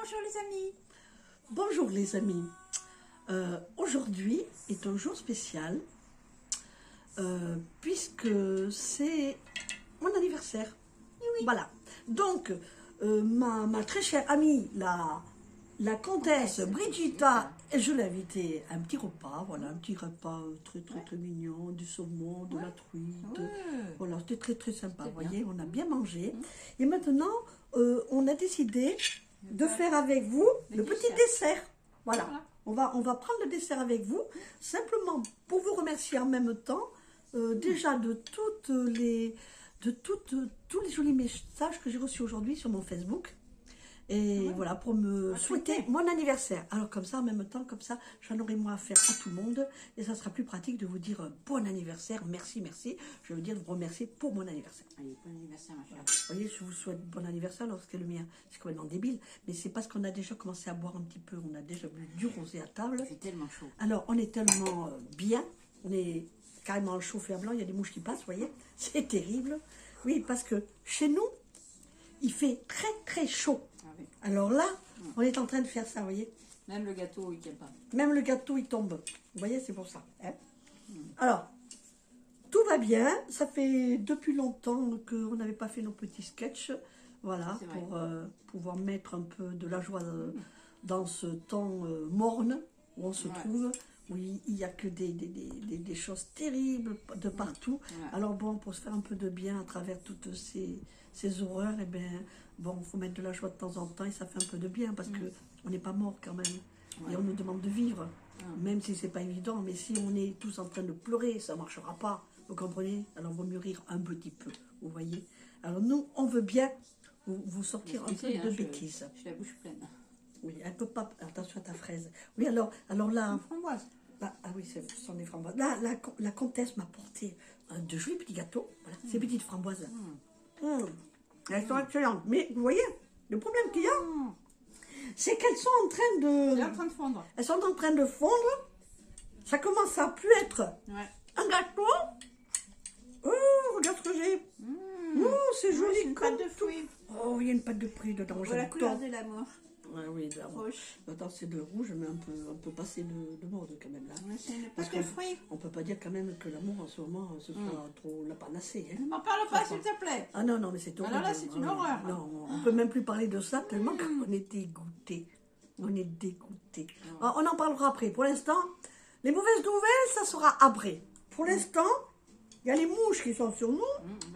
Bonjour les amis. Bonjour les amis. Aujourd'hui est un jour spécial puisque c'est mon anniversaire. Oui. Voilà. Donc, ma très chère amie, la comtesse Brigitta, je l'ai invitée à un petit repas. Voilà, un petit repas très mignon, du saumon, de la truite. Voilà, c'était très sympa. Vous voyez, on a bien mangé. Et maintenant, on a décidé de faire avec vous le petit dessert. Voilà. On va prendre le dessert avec vous, simplement pour vous remercier en même temps, déjà de tous les jolis messages que j'ai reçus aujourd'hui sur mon Facebook. Et voilà, pour me souhaiter mon anniversaire. Alors comme ça, en même temps, comme ça, j'en aurai moins à faire à tout le monde. Et ça sera plus pratique de vous dire bon anniversaire, merci. Je veux dire de vous remercier pour mon anniversaire. Allez, bon anniversaire ma chérie. Vous voyez, je vous souhaite bon anniversaire lorsque le mien, c'est complètement débile. Mais c'est parce qu'on a déjà commencé à boire un petit peu, on a déjà bu du rosé à table. C'est tellement chaud. Alors, on est tellement bien, on est carrément chauffé à blanc, il y a des mouches qui passent, vous voyez. C'est terrible. Oui, parce que chez nous, il fait très chaud. Ah oui. Alors là, on est en train de faire ça, vous voyez. Même le gâteau, il ne pas. Même le gâteau, il tombe. Vous voyez, c'est pour ça. Hein. Alors, tout va bien. Ça fait depuis longtemps qu'on n'avait pas fait nos petits sketchs. Voilà, pour pouvoir mettre un peu de la joie dans ce temps morne où on se trouve. Où il n'y a que des choses terribles de partout. Alors bon, pour se faire un peu de bien à travers toutes ces horreurs, eh bien, bon, il faut mettre de la joie de temps en temps et ça fait un peu de bien parce qu'on n'est pas mort quand même. Et on nous demande de vivre, même si c'est pas évident. Mais si on est tous en train de pleurer, ça ne marchera pas. Vous comprenez? Alors il vaut mieux rire un petit peu, vous voyez. Alors nous, on veut bien vous sortir un peu de bêtises. J'ai la bouche pleine. Oui, elle ne peut pas... Attention à ta fraise. Oui, alors là... Une framboise. Là, ah oui, ce sont des framboises. Là, la comtesse m'a porté de jolis petits gâteaux. Voilà, ces petites framboises. Elles sont excellentes. Mais vous voyez, le problème qu'il y a, c'est qu'elles sont en train de... Elle est en train de fondre. Elles sont en train de fondre. Ça commence à plus être un gâteau. Oh, regarde ce que j'ai. Oh, c'est joli. Une pâte de fruits. Oh, il y a une pâte de fruits dedans. Voilà la couleur de l'amour. Oui, de l'amour. Attends, c'est de rouge, mais un peu passé de mode quand même là. C'est une Parce pâte de fruits. on peut pas dire quand même que l'amour en ce moment ce soit trop la panacée. Hein. Ne m'en parle pas, s'il te plaît. Ah non, mais c'est horrible. Alors là, c'est une horreur. Non, on peut même plus parler de ça tellement qu'on est dégoûté. On est dégoûté. On en parlera après. Pour l'instant, les mauvaises nouvelles, ça sera après. Pour l'instant, il y a les mouches qui sont sur nous.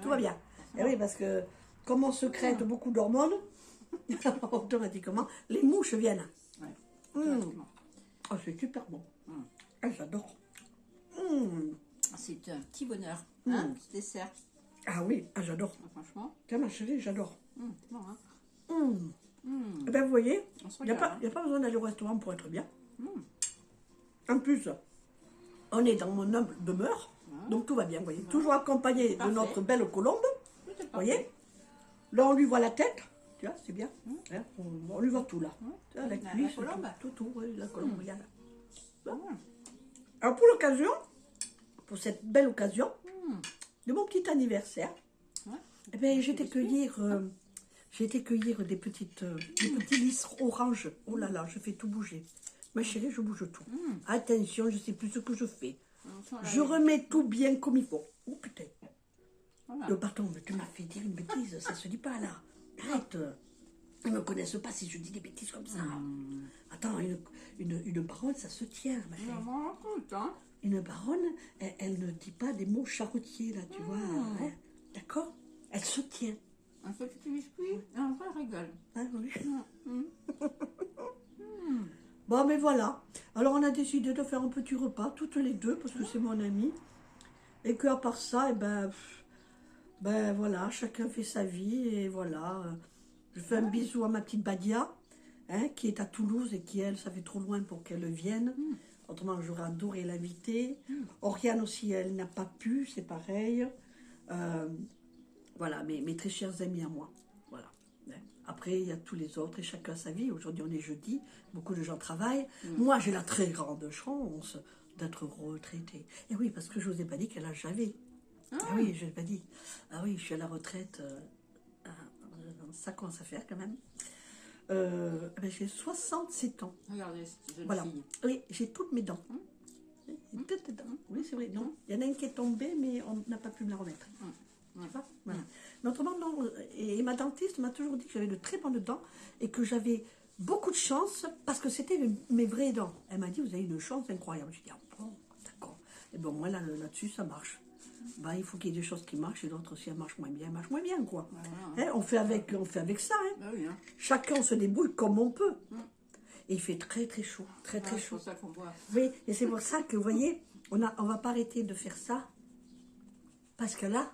Tout va bien. Et oui, parce que comme on secrète beaucoup d'hormones, automatiquement, les mouches viennent. Oh, c'est super bon. Ah, j'adore. C'est un petit bonheur. Un petit dessert. Ah oui, j'adore. Franchement. Tiens, ma chérie, j'adore. Bon, hein. Eh ben, vous voyez, il n'y a regarde, pas besoin d'aller au restaurant pour être bien. En plus, on est dans mon humble demeure, donc tout va bien, vous voyez. Toujours accompagné de notre belle colombe, vous voyez. Là, on lui voit la tête, tu vois, c'est bien. Hein, on lui voit tout, là. Tu vois, la cuisse, colombe. tout, oui, la colombe, regarde. Alors, pour l'occasion, pour cette belle occasion, de mon petit anniversaire, eh ben, j'ai été cueillir des petits lys orange. Oh là là, je fais tout bouger. Ma chérie, je bouge tout. Attention, je sais plus ce que je fais. Je remets tout bien comme il faut. Oh putain. Pardon, mais tu m'as fait dire une bêtise, ça se dit pas là. Arrête. Ils ne me connaissent pas si je dis des bêtises comme ça. Attends, une baronne, ça se tient, ma chérie. Une baronne, elle ne dit pas des mots charretiers, là, tu vois. Hein? D'accord? Elle se tient. Un petit biscuit et un vrai régal. Ah oui. Bon, mais voilà. Alors, on a décidé de faire un petit repas, toutes les deux, parce que c'est mon ami. Et qu'à part ça, eh ben voilà, chacun fait sa vie. Et voilà. Je fais un bisou à ma petite Badia, hein, qui est à Toulouse et qui, elle, ça fait trop loin pour qu'elle vienne. Autrement, j'aurais adoré l'inviter. Oriane aussi, elle n'a pas pu, c'est pareil. Voilà, mes très chers amis à moi. Voilà. Après, il y a tous les autres et chacun sa vie. Aujourd'hui, on est jeudi, beaucoup de gens travaillent. Moi, j'ai la très grande chance d'être retraitée. Et oui, parce que je vous ai pas dit quel âge j'avais. Ah oui, je l'ai pas dit. Ah oui, je suis à la retraite. Ça commence à faire quand même. Ben, j'ai 67 ans. Regardez, cette jeune Voilà. fille. Oui, j'ai toutes mes dents. J'ai toutes les dents. Oui, c'est vrai. Non, il y en a une qui est tombée, mais on n'a pas pu me la remettre. Tu vois, voilà. Mais autrement, non. Et ma dentiste m'a toujours dit que j'avais de très bonnes dents et que j'avais beaucoup de chance parce que c'était mes vraies dents. Elle m'a dit, vous avez une chance incroyable. Je dis, ah bon, d'accord. Et bon, moi, là-dessus, ça marche. Ben, il faut qu'il y ait des choses qui marchent et d'autres, si elles marchent moins bien, elles marchent moins bien, quoi. Voilà. Hein, on fait avec ça. Hein. Bah oui, hein. Chacun se débrouille comme on peut. Et il fait très, très chaud. Très, très C'est chaud. pour ça qu'on voit. Oui, et c'est pour ça que, vous voyez, on va pas arrêter de faire ça. Parce que là,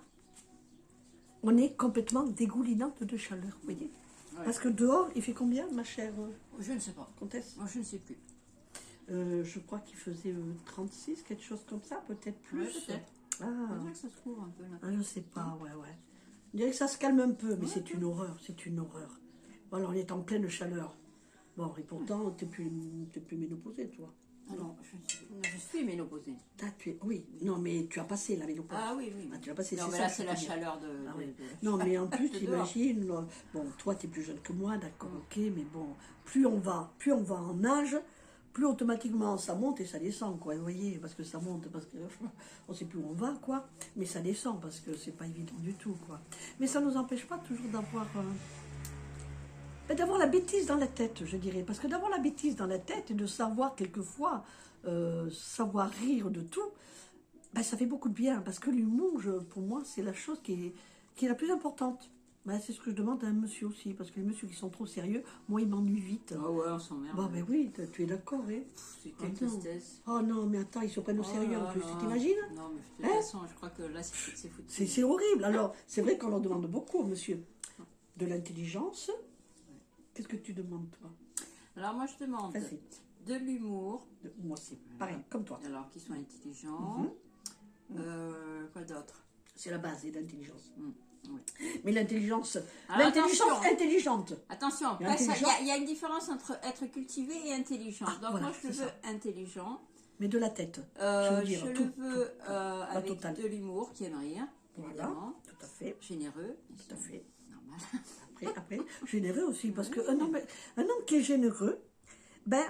on est complètement dégoulinante de chaleur, vous voyez. Ouais. Parce que dehors, il fait combien, ma chère Je ne sais pas. comtesse? Moi, je ne sais plus. Je crois qu'il faisait 36, quelque chose comme ça, peut-être plus. Ouais, peut-être. Ah, On dirait que ça se trouve un peu là. je sais pas, ouais. On dirait que ça se calme un peu, mais c'est une horreur, c'est une horreur. Voilà, on est en pleine chaleur. Bon, et pourtant, t'es plus ménopausée, toi. Ah non, je suis ménopausée. Oui, non, mais tu as passé la ménopause. Ah oui, oui. Ah, tu l'as passé, Non, c'est mais ça là, que c'est je la veux dire. chaleur de... Ah oui. de- Non, mais en plus, de dehors. t'imagines, bon, toi, tu es plus jeune que moi, d'accord, ok, mais bon, plus on va en âge, plus automatiquement ça monte et ça descend, quoi, vous voyez, parce que ça monte, parce que on sait plus où on va, quoi, mais ça descend, parce que c'est pas évident du tout, quoi. Mais ça nous empêche pas toujours d'avoir la bêtise dans la tête, je dirais, parce que d'avoir la bêtise dans la tête et de savoir quelquefois, savoir rire de tout, ben, ça fait beaucoup de bien, parce que l'humour, pour moi, c'est la chose qui est la plus importante. Ben, c'est ce que je demande à un monsieur aussi, parce que les messieurs qui sont trop sérieux, moi, ils m'ennuient vite. Ah ouais, on s'emmerde. Bon, ben oui, tu es d'accord, hein? C'est Oh quelle non. tristesse. Oh non, mais attends, ils se prennent au sérieux en là plus, là. tu t'imagines? Non, mais de toute façon, je crois que là, c'est foutu. C'est horrible. Alors, c'est vrai qu'on leur demande beaucoup, monsieur. De l'intelligence. Qu'est-ce que tu demandes, toi? Alors, moi, je demande Vas-y. de l'humour. Moi, c'est pareil, comme toi. Alors, qu'ils soient intelligents. Quoi d'autre? C'est la base, et l'intelligence. Oui. Mais l'intelligence, Alors, l'intelligence attention. intelligente. Attention, Et parce qu'il intelligent. y a une différence entre être cultivé et intelligent. Ah, Donc, voilà, moi, je le c'est veux ça. intelligent. Mais de la tête. Je veux dire, le tout, veux avec totale. de l'humour qui aime rire, Voilà, évidemment. tout à fait. Généreux, bien Tout à sûr. fait. Normal. Après, généreux aussi, parce qu'un homme qui est généreux, ben,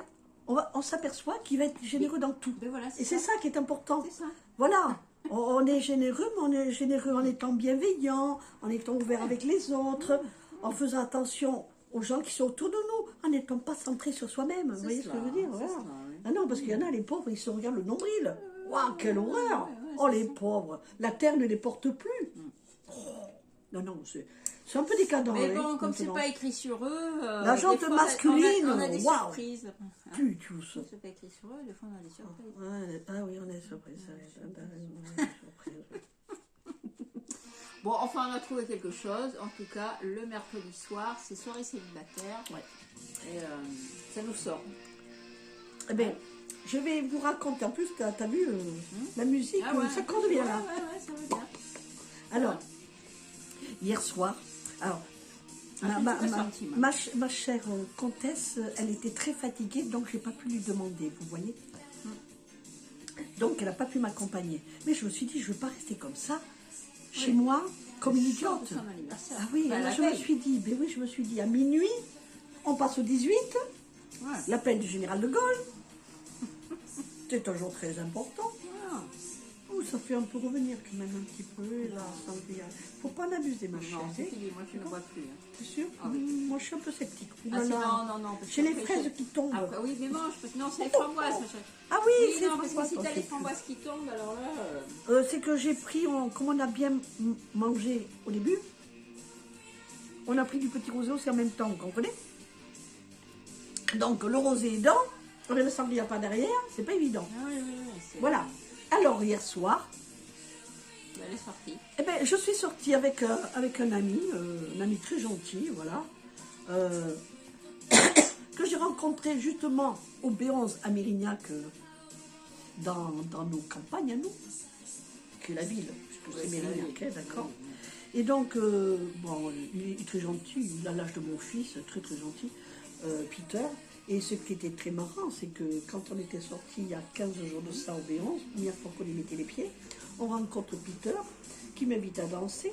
on s'aperçoit qu'il va être généreux dans tout. Mais voilà, Et c'est ça qui est important. C'est ça. Voilà, on est généreux, mais on est généreux en étant bienveillant, en étant ouvert avec les autres, en faisant attention aux gens qui sont autour de nous, en n'étant pas centré sur soi-même. Vous voyez ce que je veux dire? c'est Voilà. cela, oui. Ah non, parce qu'il y en a, les pauvres, ils se regardent le nombril. Waouh, quelle horreur! ouais, Oh, c'est les ça. pauvres, la terre ne les porte plus. Oh, non, c'est un peu décadent. Mais hein, bon, comme c'est maintenant. pas écrit sur eux. La des jante fois, masculine, on a des waouh. surprises. Hein. Plus tous. C'est pas écrit sur eux, des fois on a des surprises. Ouais, ah oui, on est surpris. Ça, on est surpris. Bon, enfin, on a trouvé quelque chose. En tout cas, le mercredi soir, c'est soirée célibataire. Ouais. Et ça nous sort. Eh bien, je vais vous raconter. En plus, tu as vu la musique, ouais, ça compte bien là. Ouais, ça va bien. Alors, hier soir, alors, Ah, c'est pas sorti, moi. ma chère comtesse, elle était très fatiguée, donc je n'ai pas pu lui demander, vous voyez. Donc, elle n'a pas pu m'accompagner. Mais je me suis dit, je ne veux pas rester comme ça, chez moi, comme une Le soir de idiote. son anniversaire. Ah oui, Enfin, alors la je me veille. suis dit, ben oui, je me suis dit, à minuit, on passe au 18, Ouais. l'appel du général de Gaulle. C'est un jour très important. Ah. Oh, ça fait un peu revenir quand même un petit peu. Et là, ça me dit, faut pas en abuser, ma chère. Non, c'est hein. fini, moi je ne vois plus. Hein. T'es sûr? Ah oui. Moi, je suis un peu sceptique. Ouh Ah, là c'est là. non. Parce J'ai les qu'après, fraises qui tombent. Après, oui, mais mange, parce que non, c'est les framboises. ma chérie. Ah oui, Oui, c'est non, parce que si toi, t'as les c'est framboises qui tombent, alors là. plus. C'est que j'ai pris, comme on a bien mangé au début, on a pris du petit rosé aussi en même temps, vous comprenez? Donc, le rosé est dedans, on ne le sangria pas derrière, c'est pas évident. Ah oui. Voilà. Alors, hier soir, Elle est sortie. eh ben, je suis sortie avec un ami très gentil, voilà, que j'ai rencontré justement au B11 à Mérignac, dans nos campagnes à nous, qui est la ville, puisque c'est Ouais, c'est la Mérignac, ville. hein, d'accord. Oui. Et donc, bon, il est très gentil, il a l'âge de mon fils, très très gentil, Peter. Et ce qui était très marrant, c'est que quand on était sorti il y a 15 jours de ça au B11, première fois qu'on y mettait les pieds, on rencontre Peter qui m'invite à danser.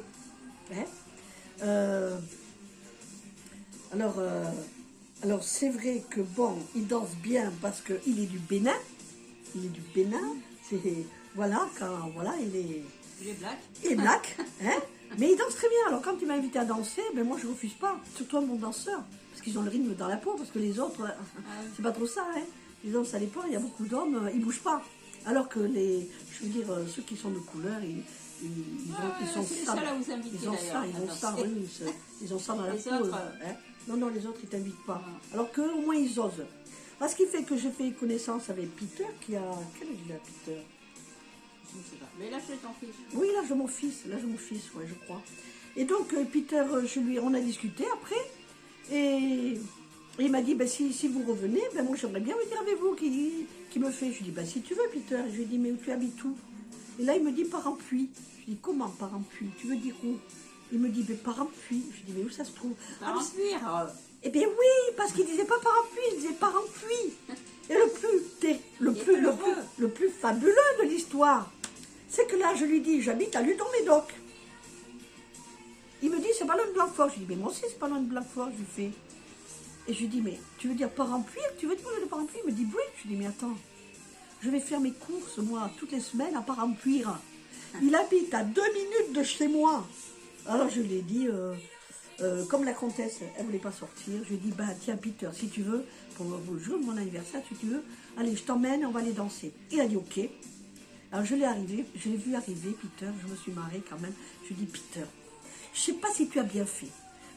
Hein. Alors, Alors c'est vrai que bon, il danse bien parce qu'il est du Bénin. Il est du Bénin. C'est voilà, quand voilà, il est black. Il est black, hein. Mais il danse très bien. Alors quand il m'a invité à danser, ben moi je refuse pas. Surtout un bon danseur. Parce qu'ils ont le rythme dans la peau. Parce que les autres, c'est pas trop ça, hein. Les hommes, ça dépend. Il y a beaucoup d'hommes, ils bougent pas. Alors que je veux dire, ceux qui sont de couleur, ils sont ça. Ils ont ça, oui, ils ont ça dans la peau. Hein. Non, les autres, ils t'invitent pas. Alors qu'eux, au moins, ils osent. Alors, ce qui fait que j'ai fait connaissance avec Peter, qui a... Quel âge il a, Peter? Je ne sais pas. Mais l'âge de ton fils. Oui, l'âge de mon fils, ouais, je crois. Et donc, Peter, on a discuté après, et il m'a dit, ben, si vous revenez, ben, moi, j'aimerais bien venir avec vous, qui me fait. Je lui dis, ben, si tu veux, Peter. Je lui ai dit, mais où tu habites où? Et là, il me dit, Parempuis. Je lui dis, comment Parempuis? Tu veux dire où? Il me dit, ben, Parempuis. Je lui dis, mais où ça se trouve? Parempuis. Eh bien oui, parce qu'il disait pas Parempuis, il disait Parempuis. Et le plus fabuleux de l'histoire, c'est que là, je lui dis, j'habite à Ludon-Médoc. Il me dit, c'est pas loin de Blanquefort. Je lui dis, mais moi aussi, c'est pas loin de Blanquefort, je lui fais. Et je lui dis, mais tu veux dire Parempuis? Tu veux dire de Parempuis? Il me dit, oui. Je lui dis, mais attends, je vais faire mes courses, moi, toutes les semaines à Parempuis. Il habite à 2 minutes de chez moi. Alors je lui ai dit, comme la comtesse, elle voulait pas sortir, je lui ai dit, bah tiens Peter, si tu veux, pour le jour de mon anniversaire, si tu veux, allez, je t'emmène, on va aller danser. Il a dit, ok. Alors je l'ai vu arriver, Peter, je me suis marrée quand même. Je lui ai dit, Peter, je sais pas si tu as bien fait.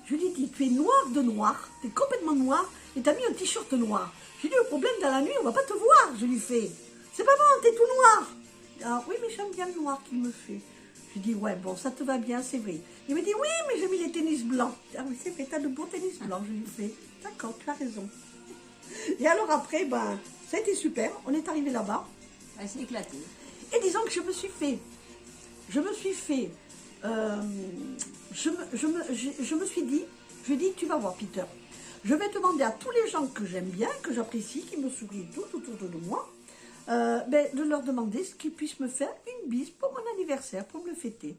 Je lui ai dit, tu es noir de noir, tu es complètement noir, et tu as mis un t-shirt noir. Je lui ai dit, le problème, dans la nuit, on va pas te voir, je lui fais. C'est pas bon, t'es tout noir. Ah oui, mais j'aime bien le noir qu'il me fait. Je lui dis, ouais, bon, ça te va bien, c'est vrai. Il me dit, oui, mais j'ai mis les tennis blancs. Ah oui, c'est vrai, t'as de beaux tennis blancs. Je lui fais, d'accord, tu as raison. Et alors après, ben, ça a été super. On est arrivé là-bas. Elle s'est éclatée. Et disons que je me suis fait, je me suis dit, tu vas voir, Peter. Je vais demander à tous les gens que j'aime bien, que j'apprécie, qui me sourient tout autour de moi, de leur demander ce qu'ils puissent me faire une bise pour mon anniversaire, pour me le fêter.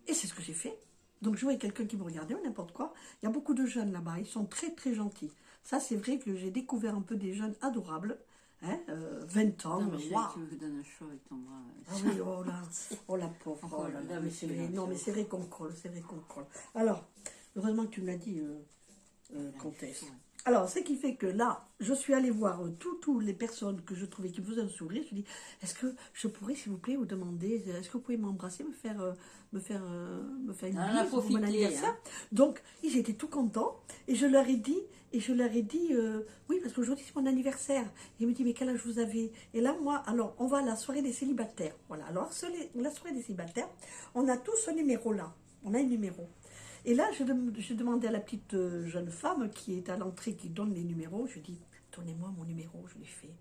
Et c'est ce que j'ai fait. Donc je voyais quelqu'un qui me regardait ou n'importe quoi. Il y a beaucoup de jeunes là-bas, ils sont très très gentils. Ça c'est vrai que j'ai découvert un peu des jeunes adorables. Hein, 20 ans, non, mais waouh. Tu me donnes un chaud avec ton bras. Ah oui, oh la pauvre, oh là là, mais c'est vrai, non mais c'est vrai qu'on colle, Alors, heureusement que tu me l'as dit, comtesse. Alors, ce qui fait que là, je suis allée voir toutes les personnes que je trouvais qui me faisaient un sourire. Je dis, est-ce que je pourrais, s'il vous plaît, vous demander, est-ce que vous pouvez m'embrasser, me faire une bise pour mon anniversaire? Donc, ils étaient tout contents. Et je leur ai dit, oui, parce qu'aujourd'hui, c'est mon anniversaire. Et ils me disent, mais quel âge vous avez? Et là, moi, alors, on va à la soirée des célibataires. Voilà, alors, la soirée des célibataires, on a tous ce numéro-là. On a un numéro. Et là, je demandais à la petite jeune femme qui est à l'entrée, qui donne les numéros, je dis, donnez-moi mon numéro, je lui fais.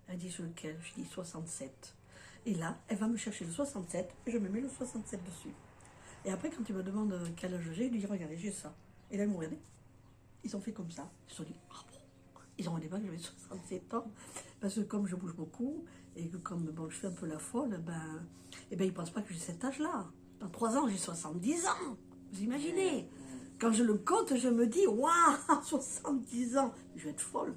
Elle dit, sur lequel? Je dis, 67. Et là, elle va me chercher le 67, et je me mets le 67 dessus. Et après, quand il me demande quel âge j'ai, je lui dis, regardez, j'ai ça. Et là, ils m'ont regardé. Ils ont fait comme ça. Ils se sont dit, ah bon. Ils ont regardé que j'avais 67 ans. Parce que comme je bouge beaucoup, et que comme bon, je fais un peu la folle, ils ne pensent pas que j'ai cet âge-là. Dans 3 ans, j'ai 70 ans. Vous imaginez? Quand je le compte, je me dis, waouh, 70 ans. Je vais être folle,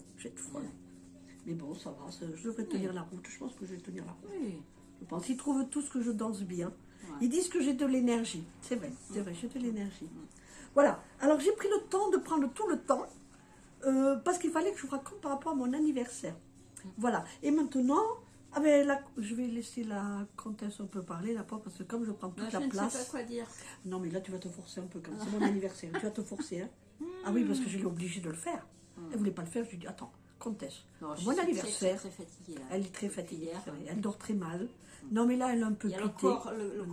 Mais bon, ça va, je devrais tenir la route. Je pense que je vais tenir la route. Oui. Je pense qu'ils trouvent tous que je danse bien. Ouais. Ils disent que j'ai de l'énergie. C'est vrai, j'ai de l'énergie. Voilà, alors j'ai pris le temps de prendre tout le temps, parce qu'il fallait que je vous raconte par rapport à mon anniversaire. Voilà, et maintenant... Ah ben là, je vais laisser la comtesse un peu parler, là, parce que comme je prends toute la place... Je ne sais pas quoi dire. Non, mais là, tu vas te forcer un peu, comme c'est mon anniversaire, tu vas te forcer, hein. Ah oui, parce que je l'ai obligée de le faire. Elle ne voulait pas le faire, je lui ai dit, attends, comtesse, mon anniversaire, elle est très fatiguée, elle dort très mal. Non, mais là, elle est un peu pitée. Le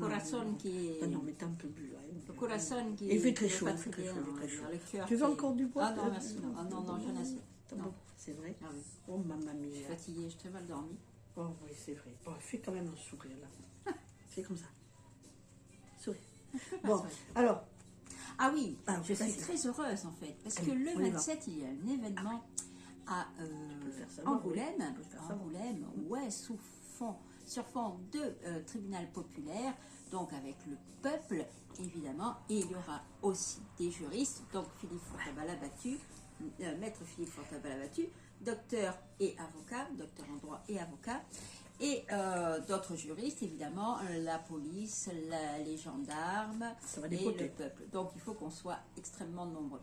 corazon qui est... Non, mais t'as un peu bu, là. Le corazon qui est... Il fait très chaud, Tu veux encore du bois? Ah non, merci, non, j'en ai assez. C'est vrai? Ah oui. Oh, mamma mia. Je suis fatiguée, j'ai très mal dormi. Oh oui, c'est vrai. Bon, fais quand même un sourire là. C'est comme ça. Souris. Bon, alors. Ah oui, je suis très heureuse en fait. Parce que le 27, il y a un événement à Angoulême. Ouais, sur fond de tribunal populaire. Donc avec le peuple, évidemment. Et il y aura aussi des juristes. Donc Philippe Fortabala battu. Maître Philippe Fortin-Balavatu, docteur et avocat, docteur en droit et avocat, et d'autres juristes, évidemment, la police, les gendarmes et le peuple. Donc il faut qu'on soit extrêmement nombreux.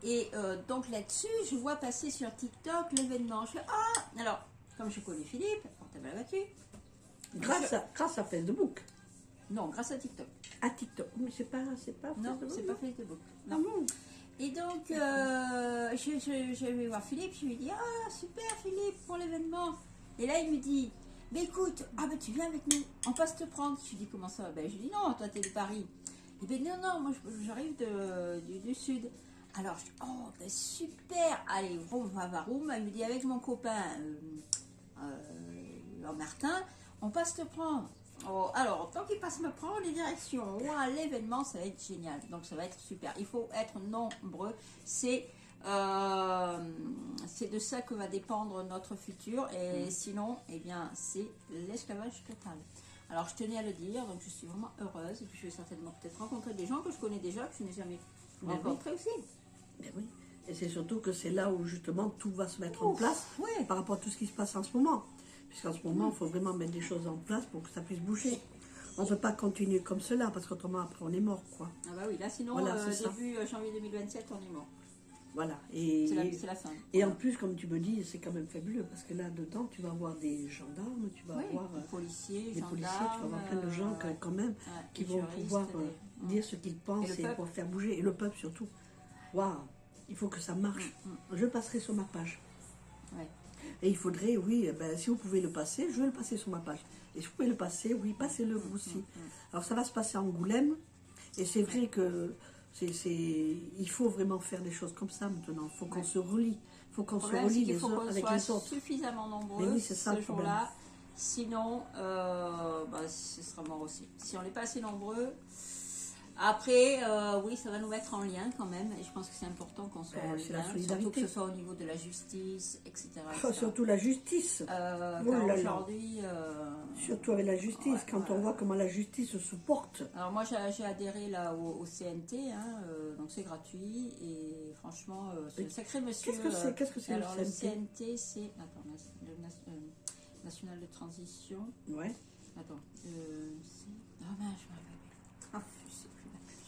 Et donc là-dessus, je vois passer sur TikTok l'événement. Je fais, ah, alors, comme je connais Philippe Fortin-Balavatu. Grâce à Facebook. Non, grâce à TikTok. À TikTok. Mais c'est pas non, Facebook. C'est pas Facebook. Non. Non. Et donc, je vais voir Philippe, je lui dis, ah, super Philippe, pour l'événement. Et là, il me dit, mais écoute, tu viens avec nous, on passe te prendre. Je lui dis, comment ça? Je lui dis, non, toi, t'es de Paris. Il me dit, non, moi, j'arrive du Sud. Alors, je dis, oh, super, allez, varum. Il me dit, avec mon copain, Martin, on passe te prendre. Oh, alors, tant qu'il passe me prendre les directions, l'événement, ça va être génial. Donc, ça va être super. Il faut être nombreux. C'est de ça que va dépendre notre futur. Et sinon, eh bien, c'est l'esclavage total. Alors, je tenais à le dire. Donc, je suis vraiment heureuse. Et puis, je vais certainement peut-être rencontrer des gens que je connais déjà, que je n'ai jamais rencontrés aussi. Mais oui. Et c'est surtout que c'est là où, justement, tout va se mettre en place par rapport à tout ce qui se passe en ce moment. Puisqu'en ce moment, il faut vraiment mettre des choses en place pour que ça puisse bouger. On ne peut pas continuer comme cela, parce qu'autrement, après, on est mort, quoi. Ah bah oui, là, sinon, voilà, début janvier 2027, on est mort. Voilà. C'est la fin. Et en plus, comme tu me dis, c'est quand même fabuleux, parce que là-dedans, tu vas avoir des gendarmes, tu vas avoir des policiers, tu vas avoir plein de gens, quand même, qui vont pouvoir dire ce qu'ils pensent et pour faire bouger. Et le peuple, surtout. Waouh, il faut que ça marche. Je passerai sur ma page. Ouais. Et il faudrait, si vous pouvez le passer, je vais le passer sur ma page. Et si vous pouvez le passer, passez-le vous aussi. Alors ça va se passer à Angoulême. Et c'est vrai que il faut vraiment faire des choses comme ça maintenant. Il faut qu'on se relie. Il faut qu'on se relie les uns avec les autres. Suffisamment nombreux ce jour-là. Sinon, ce sera mort aussi. Si on n'est pas assez nombreux... Après, ça va nous mettre en lien quand même, et je pense que c'est important qu'on soit en lien, surtout que ce soit au niveau de la justice, etc. Surtout la justice. Aujourd'hui... surtout avec la justice, quand on voit comment la justice se porte. Alors moi, j'ai adhéré là au CNT, donc c'est gratuit, et franchement, c'est un sacré monsieur. Qu'est-ce que c'est alors, le CNT, c'est... Attends, le National de Transition. Ouais. Attends, je me rappelle.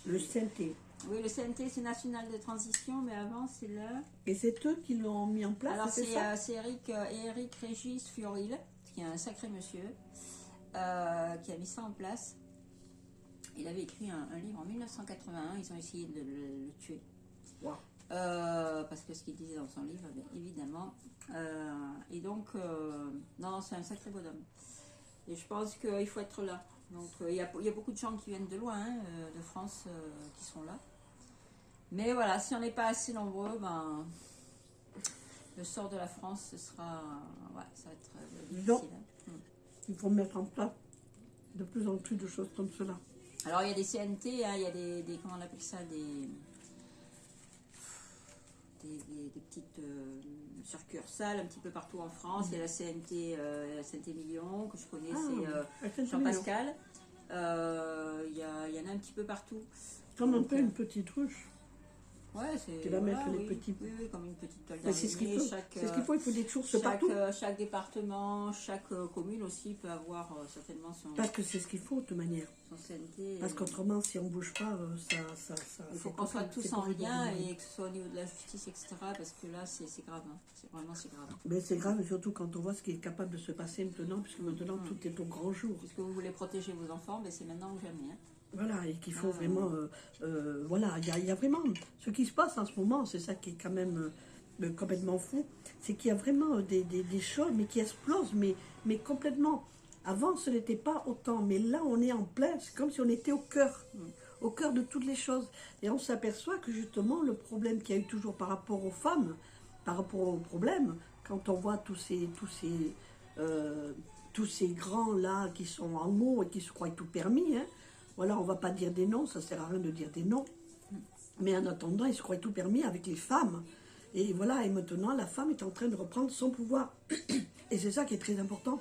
Le CNT. Oui, le CNT, c'est National de Transition, mais avant, c'est le... Et c'est eux qui l'ont mis en place. Alors, c'est Eric Régis Furil, qui est un sacré monsieur, qui a mis ça en place. Il avait écrit un livre en 1981, ils ont essayé de le tuer. Wow. Parce que ce qu'il disait dans son livre, bien évidemment. Et donc, non, c'est un sacré bonhomme. Et je pense qu'il faut être là. Donc il y a beaucoup de gens qui viennent de loin, de France, qui sont là. Mais voilà, si on n'est pas assez nombreux, le sort de la France, ça va être difficile. Donc, il faut mettre en place de plus en plus de choses comme cela. Alors il y a des CNT, il y a des comment on appelle ça, des petites succursales un petit peu partout en France. Il y a la CNT Million, que je connais, c'est Jean Pascal. Il y en a un petit peu partout. Comme un peu une petite ruche. Ouais, c'est... Tu vas mettre les petits... Oui, comme une petite toile d'araignée. C'est ce qu'il faut, il faut des sources partout. Chaque département, chaque commune aussi peut avoir certainement son... Parce que c'est ce qu'il faut de toute manière. Son CNT. Parce qu'autrement, si on ne bouge pas, ça... Il faut qu'on soit tous en lien et que ce soit au niveau de la justice, etc. Parce que là, c'est grave. C'est grave. Mais c'est grave, surtout quand on voit ce qui est capable de se passer maintenant, puisque maintenant tout est au grand jour. Puisque vous voulez protéger vos enfants, c'est maintenant ou jamais. Voilà, et qu'il faut vraiment... il y a vraiment... Ce qui se passe en ce moment, c'est ça qui est quand même complètement fou, c'est qu'il y a vraiment des choses, mais qui explosent, mais complètement. Avant, ce n'était pas autant, mais là, on est en plein, c'est comme si on était au cœur de toutes les choses. Et on s'aperçoit que justement, le problème qu'il y a eu toujours par rapport aux femmes, par rapport aux problèmes, quand on voit tous ces grands-là qui sont en haut et qui se croient tout permis, voilà, on ne va pas dire des noms, ça ne sert à rien de dire des noms. Mais en attendant, ils se croient tout permis avec les femmes. Et voilà, et maintenant, la femme est en train de reprendre son pouvoir. Et c'est ça qui est très important.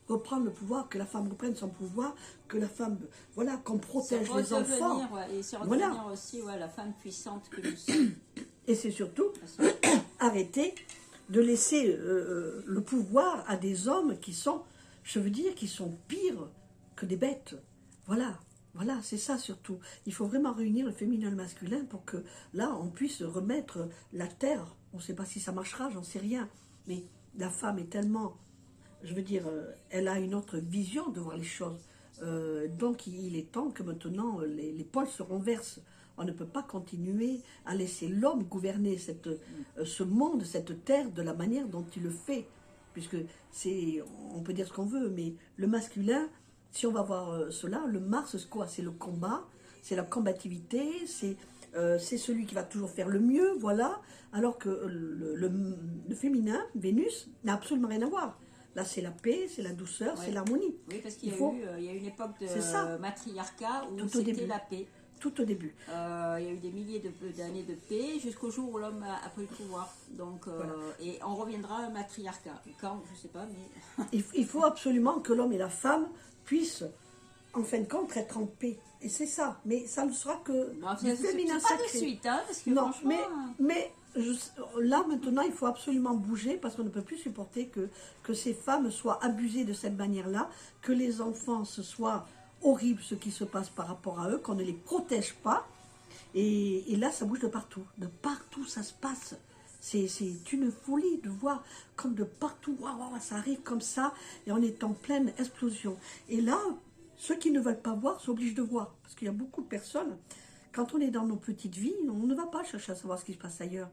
Reprendre le pouvoir, que la femme reprenne son pouvoir, que la femme, voilà, qu'on protège les enfants. Et c'est redevenir aussi la femme puissante que nous sommes. Et c'est surtout arrêter de laisser le pouvoir à des hommes qui sont, je veux dire, qui sont pires que des bêtes. Voilà, voilà, c'est ça surtout. Il faut vraiment réunir le féminin et le masculin pour que là, on puisse remettre la terre. On ne sait pas si ça marchera, j'en sais rien. Mais la femme est tellement, je veux dire, elle a une autre vision de voir les choses. Donc il est temps que maintenant les pôles se renversent. On ne peut pas continuer à laisser l'homme gouverner ce monde, cette terre, de la manière dont il le fait. Puisque on peut dire ce qu'on veut, mais le masculin, si on va voir cela, le Mars, c'est quoi? C'est le combat, c'est la combativité, c'est celui qui va toujours faire le mieux, voilà. Alors que le féminin, Vénus, n'a absolument rien à voir. Là, c'est la paix, c'est la douceur, c'est l'harmonie. Oui, parce qu'il y a eu une époque de matriarcat où c'était la paix. Tout au début. Il y a eu des milliers d'années de paix jusqu'au jour où l'homme a pris le pouvoir. Donc, voilà. Et on reviendra à un matriarcat. Quand, je ne sais pas, mais... il faut absolument que l'homme et la femme puissent, en fin de compte, être en paix. Et c'est ça. Mais ça ne sera que du féminin sacré. Pas de suite, hein, parce que non, franchement... mais là, maintenant, il faut absolument bouger parce qu'on ne peut plus supporter que ces femmes soient abusées de cette manière-là, que les enfants se soient... horrible ce qui se passe par rapport à eux, qu'on ne les protège pas. Et là, ça bouge de partout. De partout, ça se passe. C'est une folie de voir comme de partout, waouh, ça arrive comme ça, et on est en pleine explosion. Et là, ceux qui ne veulent pas voir s'obligent de voir. Parce qu'il y a beaucoup de personnes, quand on est dans nos petites vies, on ne va pas chercher à savoir ce qui se passe ailleurs.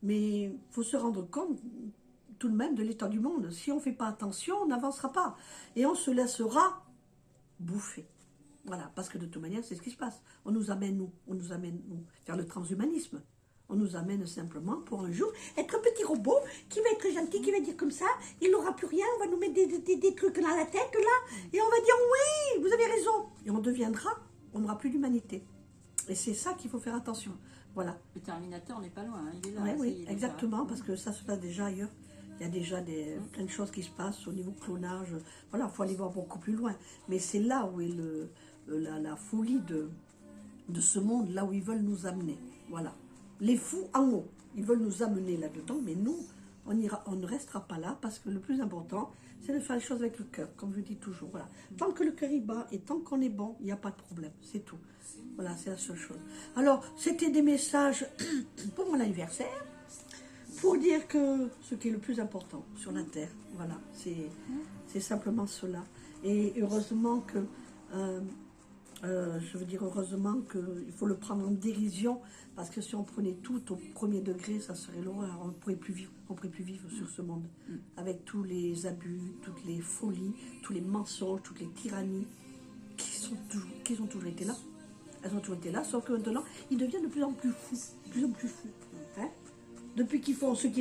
Mais il faut se rendre compte tout de même de l'état du monde. Si on ne fait pas attention, on n'avancera pas. Et on se laissera bouffer. Voilà, parce que de toute manière, c'est ce qui se passe. On nous amène, nous, vers le transhumanisme. On nous amène simplement pour un jour être un petit robot qui va être gentil, qui va dire comme ça, il n'aura plus rien, on va nous mettre des trucs dans la tête, là, et on va dire oui, vous avez raison. Et on n'aura plus d'humanité. Et c'est ça qu'il faut faire attention. Voilà. Le Terminateur n'est pas loin, hein, il est là. Oui, exactement, parce que ça se passe déjà ailleurs. Il y a déjà plein de choses qui se passent au niveau clonage. Voilà, il faut aller voir beaucoup plus loin. Mais c'est là où est la folie de ce monde, là où ils veulent nous amener. Voilà. Les fous en haut, ils veulent nous amener là-dedans, mais nous, on ne restera pas là, parce que le plus important, c'est de faire les choses avec le cœur, comme je dis toujours. Voilà. Tant que le cœur est bas et tant qu'on est bon, il n'y a pas de problème, c'est tout. Voilà, c'est la seule chose. Alors, c'était des messages pour mon anniversaire, pour dire que ce qui est le plus important sur la terre, voilà, c'est simplement cela. Et heureusement que, je veux dire heureusement qu'il faut le prendre en dérision, parce que si on prenait tout au premier degré, ça serait l'horreur. On ne pourrait plus vivre sur ce monde, avec tous les abus, toutes les folies, tous les mensonges, toutes les tyrannies qui ont toujours été là. Elles ont toujours été là, sauf que maintenant, ils deviennent de plus en plus fous, Hein? Depuis qu'ils font ce qui